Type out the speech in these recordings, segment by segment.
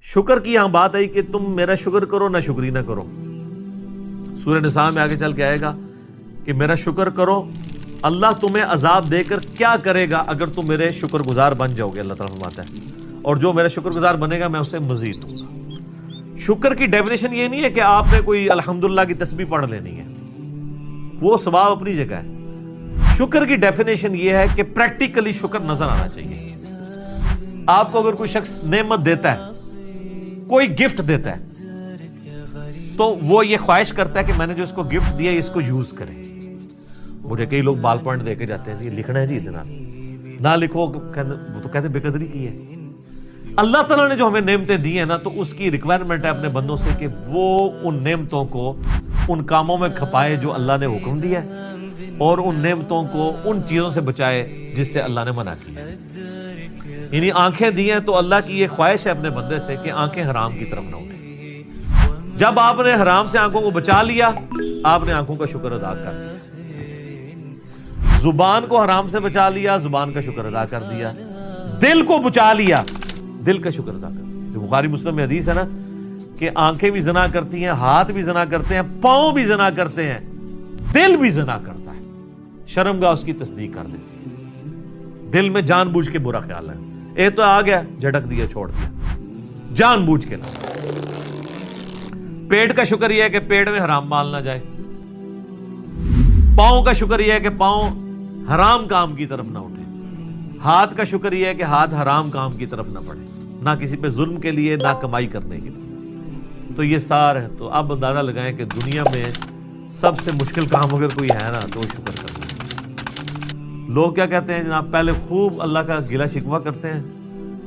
شکر کی یہاں بات آئی کہ تم میرا شکر کرو نہ شکری نہ کرو. سورہ نساء میں آگے چل کے آئے گا کہ میرا شکر کرو، اللہ تمہیں عذاب دے کر کیا کرے گا اگر تم میرے شکر گزار بن جاؤ گے. اللہ تعالیٰ فرماتا ہے اور جو میرا شکر گزار بنے گا میں اسے مزید دوں گا. شکر کی ڈیفینیشن یہ نہیں ہے کہ آپ نے کوئی الحمدللہ کی تسبیح پڑھ لینی ہے، وہ ثواب اپنی جگہ ہے. شکر کی ڈیفینیشن یہ ہے کہ پریکٹیکلی شکر نظر آنا چاہیے. آپ کو اگر کوئی شخص نعمت دیتا ہے، کوئی گفٹ دیتا ہے، تو وہ یہ خواہش کرتا ہے کہ میں نے جو اس کو گفٹ دیا اس کو یوز کرے. مجھے کئی لوگ بال پوائنٹ دے کے جاتے ہیں جی لکھنا ہے جی اتنا، نہ لکھو وہ تو کہتے ہیں بے قدری کی ہے. اللہ تعالیٰ نے جو ہمیں نعمتیں دی ہیں نا، تو اس کی ریکوائرمنٹ ہے اپنے بندوں سے کہ وہ ان نعمتوں کو ان کاموں میں کھپائے جو اللہ نے حکم دیا ہے، اور ان نعمتوں کو ان چیزوں سے بچائے جس سے اللہ نے منع کیا. یعنی آنکھیں دی ہیں تو اللہ کی یہ خواہش ہے اپنے بندے سے کہ آنکھیں حرام کی طرف نہ اٹھیں. جب آپ نے حرام سے آنکھوں کو بچا لیا، آپ نے آنکھوں کا شکر ادا کر دیا. زبان کو حرام سے بچا لیا، زبان کا شکر ادا کر دیا. دل کو بچا لیا، دل کا شکر ادا کر دیا. جو بخاری مسلم میں حدیث ہے نا کہ آنکھیں بھی زنا کرتی ہیں، ہاتھ بھی زنا کرتے ہیں، پاؤں بھی زنا کرتے ہیں، دل بھی زنا کرتا ہے. شرمگاہ اس کی تصدیق کر دیتی ہے. دل میں جان بوجھ کے برا خیال ہے، اے تو آ گیا جھٹک دیا چھوڑ دیا، جان بوجھ کے نہ. پیٹ کا شکر یہ ہے کہ پیٹ میں حرام مال نہ جائے. پاؤں کا شکر یہ ہے کہ پاؤں حرام کام کی طرف نہ اٹھے. ہاتھ کا شکر یہ ہے کہ ہاتھ حرام کام کی طرف نہ پڑے، نہ کسی پہ ظلم کے لیے نہ کمائی کرنے کے لیے. تو یہ سار ہے. تو اب اندازہ لگائیں کہ دنیا میں سب سے مشکل کام اگر کوئی ہے نا تو وہ شکر کرنا. لوگ کیا کہتے ہیں جناب، پہلے خوب اللہ کا گلہ شکوہ کرتے ہیں،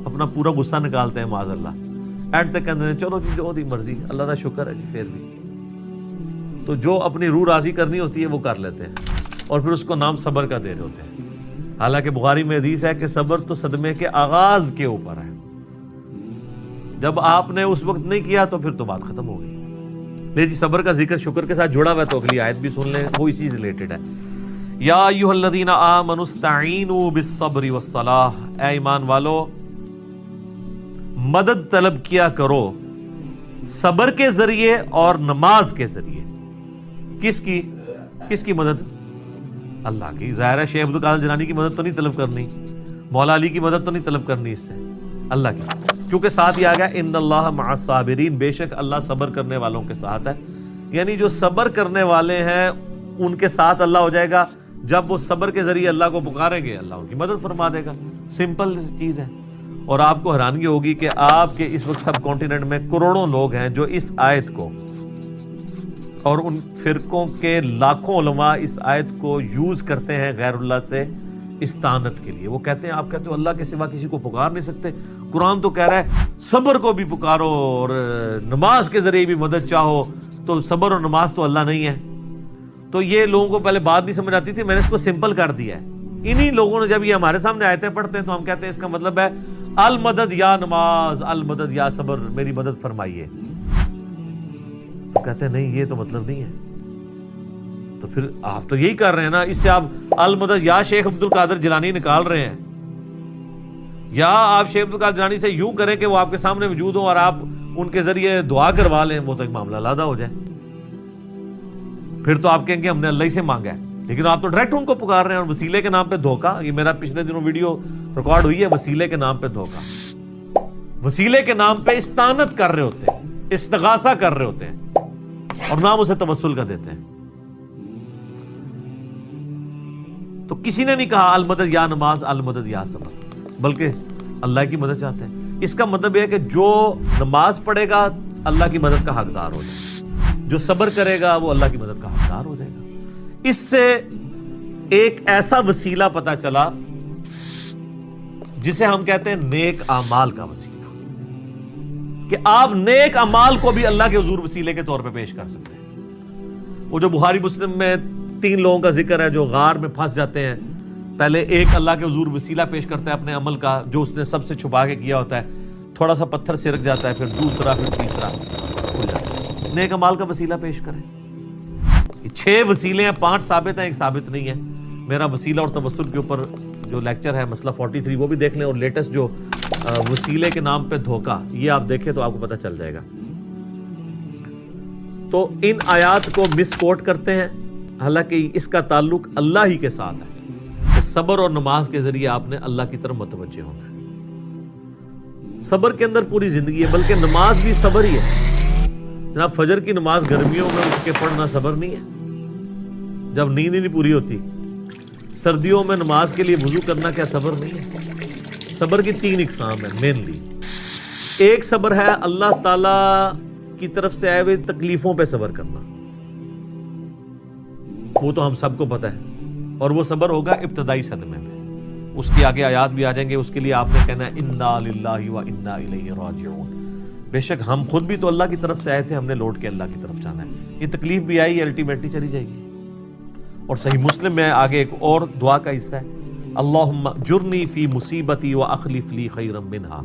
اپنا پورا غصہ نکالتے ہیں معاذ اللہ. اینڈ تک کہتے ہیں چلو جی جو دی مرضی، اللہ کا شکر ہے جی. پھر بھی تو جو اپنی روح راضی کرنی ہوتی ہے وہ کر لیتے ہیں، اور پھر اس کو نام صبر کا دے رہے ہوتے ہیں. حالانکہ بخاری میں حدیث ہے کہ صبر تو صدمے کے آغاز کے اوپر ہے. جب آپ نے اس وقت نہیں کیا تو پھر تو بات ختم ہو گئی. لے جی صبر کا ذکر شکر کے ساتھ جڑا ہوا ہے، تو اگلی آیت بھی سن لیں، وہ اسی سے ریلیٹڈ ہے. یا ایھا الذین آمنوا استعینوا بالصبر والصلاۃ، اے ایمان والو مدد طلب کیا کرو صبر کے ذریعے اور نماز کے ذریعے. کس کی مدد؟ اللہ کی. ظاہر ہے شیخ عبد القادر جیلانی کی مدد تو نہیں طلب کرنی، مولا علی کی مدد تو نہیں طلب کرنی، اس سے اللہ کی. کیونکہ ساتھ ہی آ گیا ان اللہ مع الصابرین، بے شک اللہ صبر کرنے والوں کے ساتھ ہے. یعنی جو صبر کرنے والے ہیں ان کے ساتھ اللہ ہو جائے گا. جب وہ صبر کے ذریعے اللہ کو پکاریں گے اللہ ان کی مدد فرما دے گا. سمپل چیز ہے. اور آپ کو حیرانگی ہوگی کہ آپ کے اس وقت سب کانٹیننٹ میں کروڑوں لوگ ہیں جو اس آیت کو اور ان فرقوں کے لاکھوں علماء اس آیت کو یوز کرتے ہیں غیر اللہ سے استعانت کے لیے. وہ کہتے ہیں آپ کہتے ہو اللہ کے سوا کسی کو پکار نہیں سکتے، قرآن تو کہہ رہا ہے صبر کو بھی پکارو اور نماز کے ذریعے بھی مدد چاہو، تو صبر اور نماز تو اللہ نہیں ہے. تو یہ لوگوں کو پہلے بات نہیں سمجھ آتی تھی، میں نے اس کو سمپل کر دیا ہے. انہی لوگوں نے جب یہ ہمارے سامنے آیتیں پڑھتے ہیں تو ہم کہتے ہیں اس کا مطلب ہے المدد یا نماز، المدد یا صبر، میری مدد فرمائیے. تو کہتے ہیں نہیں یہ تو مطلب نہیں ہے. تو پھر آپ تو یہی کر رہے ہیں نا، اس سے آپ المدد یا شیخ عبد القادر جیلانی نکال رہے ہیں، یا آپ شیخ عبد القادر جیلانی سے یوں کریں کہ وہ آپ کے سامنے موجود ہوں اور آپ ان کے ذریعے دعا کروا لیں، وہ تو ایک معاملہ علیحدہ ہو جائے. پھر تو آپ کہیں گے ہم نے اللہ ہی سے مانگا ہے. لیکن آپ تو ڈائریکٹ ان کو پکار رہے ہیں، اور وسیلے کے نام پہ دھوکہ. یہ میرا پچھلے دنوں ویڈیو ریکارڈ ہوئی ہے، وسیلے کے نام پہ دھوکہ، وسیلے کے نام پہ استعانت کر رہے ہوتے ہیں، استغاثہ کر رہے ہوتے ہیں، اور نام اسے توسل کا دیتے ہیں. تو کسی نے نہیں کہا المدد یا نماز، المدد یا صبر، بلکہ اللہ کی مدد چاہتے ہیں. اس کا مطلب یہ ہے کہ جو نماز پڑھے گا اللہ کی مدد کا حقدار ہو جائے گا، جو صبر کرے گا وہ اللہ کی مدد کا حقدار ہو جائے گا. اس سے ایک ایسا وسیلہ پتا چلا جسے ہم کہتے ہیں نیک اعمال کا وسیلہ، کہ آپ نیک اعمال کو بھی اللہ کے حضور وسیلے کے طور پہ پیش کر سکتے ہیں. وہ جو بخاری مسلم میں 3 لوگوں کا ذکر ہے جو غار میں پھنس جاتے ہیں، پہلے ایک اللہ کے حضور وسیلہ پیش کرتا ہے اپنے عمل کا جو اس نے سب سے چھپا کے کیا ہوتا ہے، تھوڑا سا پتھر سرک جاتا ہے، پھر دوسرا، پھر تیسرا کھل جاتا ہے. نیک اعمال کا وسیلہ پیش کریں. 6 وسیلے ہیں، 5 ثابت ہیں، ایک ثابت نہیں ہے. میرا وسیلہ اور توسل کے اوپر جو لیکچر ہے مسئلہ 43 وہ بھی دیکھ لیں، اور لیٹسٹ جو وسیلے کے نام پہ دھوکہ یہ آپ دیکھیں تو آپ کو پتہ چل جائے گا۔ تو ان آیات کو مس کوٹ کرتے ہیں، حالانکہ اس کا تعلق اللہ ہی کے ساتھ ہے کہ صبر اور نماز کے ذریعے آپ نے اللہ کی طرف متوجہ ہونا ہے۔ صبر کے اندر پوری زندگی ہے، بلکہ نماز بھی صبر ہی ہے جناب۔ فجر کی نماز گرمیوں میں اٹھ کے پڑھنا صبر نہیں ہے جب نیند ہی نہیں پوری ہوتی؟ سردیوں میں نماز کے لیے وضو کرنا کیا صبر نہیں ہے؟ صبر کی 3 اقسام ہے مینلی۔ ایک صبر ہے اللہ تعالی کی طرف سے آئے ہوئے تکلیفوں پہ صبر کرنا، وہ تو ہم سب کو پتہ ہے، اور وہ صبر ہوگا ابتدائی صدمے میں۔ اس کی آگے آیات بھی آ جائیں گے، اس کے لیے آپ نے کہنا ہے انا للہ و انا الیہ راجعون۔ بے شک ہم خود بھی تو اللہ کی طرف سے آئے تھے، ہم نے لوٹ کے اللہ کی طرف جانا ہے۔ یہ تکلیف بھی آئی، الٹیمیٹلی چلی جائے گی۔ اور صحیح مسلم میں آگے ایک اور دعا کا حصہ ہے، اللہم اجرنی فی مصیبتی واخلف لی خیرا منہا۔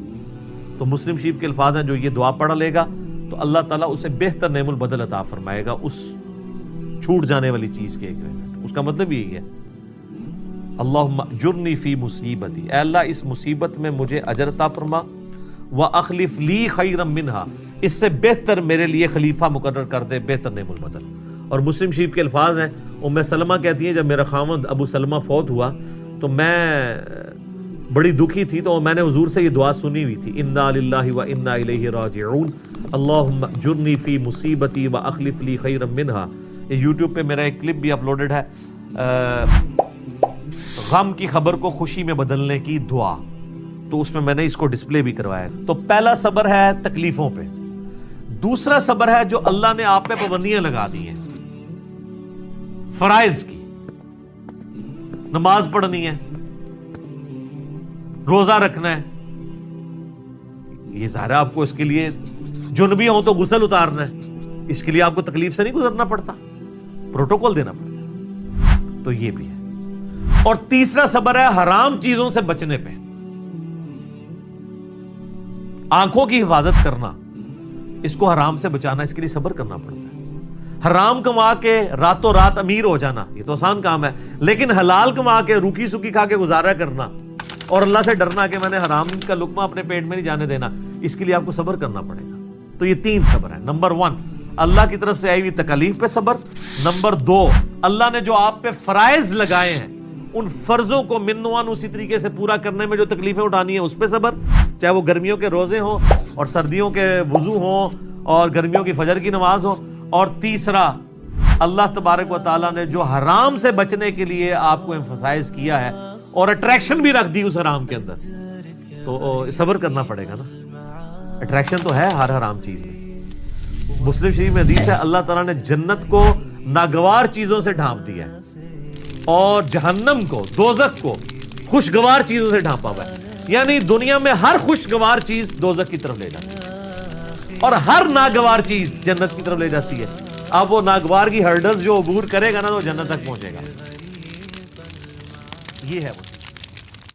تو مسلم شریف کے الفاظ ہیں، جو یہ دعا پڑھ لے گا تو اللہ تعالیٰ اسے بہتر نعم البدل عطا فرمائے گا اس چھوٹ جانے والی چیز کے ایک۔ اس کا مطلب یہی ہے اللہم اجرنی فی مصیبتی، اے اللہ اس مصیبت میں مجھے اجر عطا فرما، واخلف لی خیرا منہا، اس سے بہتر میرے لیے خلیفہ مقرر کر دے، بہتر نعم البدل۔ اور مسلم شریف کے الفاظ ہیں، ام سلمہ کہتی ہیں جب میرا خاوند ابو سلمہ فوت ہوا تو میں بڑی دکھی تھی، تو میں نے حضور سے یہ دعا سنی ہوئی تھی، انا للہ و انا الیہ راجعون، اللہم اجرنی فی مصیبتی واخلف لی خیرا منہا۔ یہ یوٹیوب پہ میرا ایک کلپ بھی اپلوڈڈ ہے، غم کی خبر کو خوشی میں بدلنے کی دعا، تو اس میں نے اس کو ڈسپلے بھی کروایا۔ تو پہلا صبر ہے تکلیفوں پہ، دوسرا صبر ہے جو اللہ نے آپ پہ پابندیاں لگا دی ہیں فرائض کی، نماز پڑھنی ہے، روزہ رکھنا ہے، یہ ظاہر ہے آپ کو اس کے لیے جنبی ہو تو غسل اتارنا ہے، اس کے لیے آپ کو تکلیف سے نہیں گزرنا پڑتا، پروٹوکول دینا پڑتا، تو یہ بھی ہے۔ اور تیسرا صبر ہے حرام چیزوں سے بچنے پہ، آنکھوں کی حفاظت کرنا، اس کو حرام سے بچانا، اس کے لیے صبر کرنا پڑتا ہے۔ حرام کما کے راتوں رات امیر ہو جانا یہ تو آسان کام ہے، لیکن حلال کما کے روکھی سکی کھا کے گزارا کرنا اور اللہ سے ڈرنا کہ میں نے حرام کا لقمہ اپنے پیٹ میں نہیں جانے دینا، اس کے لیے آپ کو صبر کرنا پڑے گا۔ تو یہ 3 صبر ہے۔ نمبر 1 اللہ کی طرف سے آئی ہوئی تکالیف پہ صبر، نمبر 2 اللہ نے جو آپ پہ فرائض لگائے ہیں ان فرضوں کو منوان اسی طریقے سے پورا کرنے میں جو تکلیفیں اٹھانی ہیں اس پہ صبر، چاہے وہ گرمیوں کے روزے ہوں اور سردیوں کے وضو ہوں اور گرمیوں کی فجر کی نماز ہو، اور تیسرا اللہ تبارک و تعالیٰ نے جو حرام سے بچنے کے لیے آپ کو ایمفسائز کیا ہے اور اٹریکشن بھی رکھ دی اس حرام کے اندر، تو صبر کرنا پڑے گا نا۔ اٹریکشن تو ہے ہر حرام چیز میں۔ مسلم شریف میں حدیث ہے اللہ تعالیٰ نے جنت کو ناگوار چیزوں سے ڈھانپ دیا ہے اور جہنم کو، دوزخ کو خوشگوار چیزوں سے ڈھانپا ہوا ہے، یعنی دنیا میں ہر خوشگوار چیز دوزخ کی طرف لے جاتی ہے اور ہر ناگوار چیز جنت کی طرف لے جاتی ہے۔ اب وہ ناگوار کی ہرڈلز جو عبور کرے گا نا تو جنت تک پہنچے گا، یہ ہے وہ۔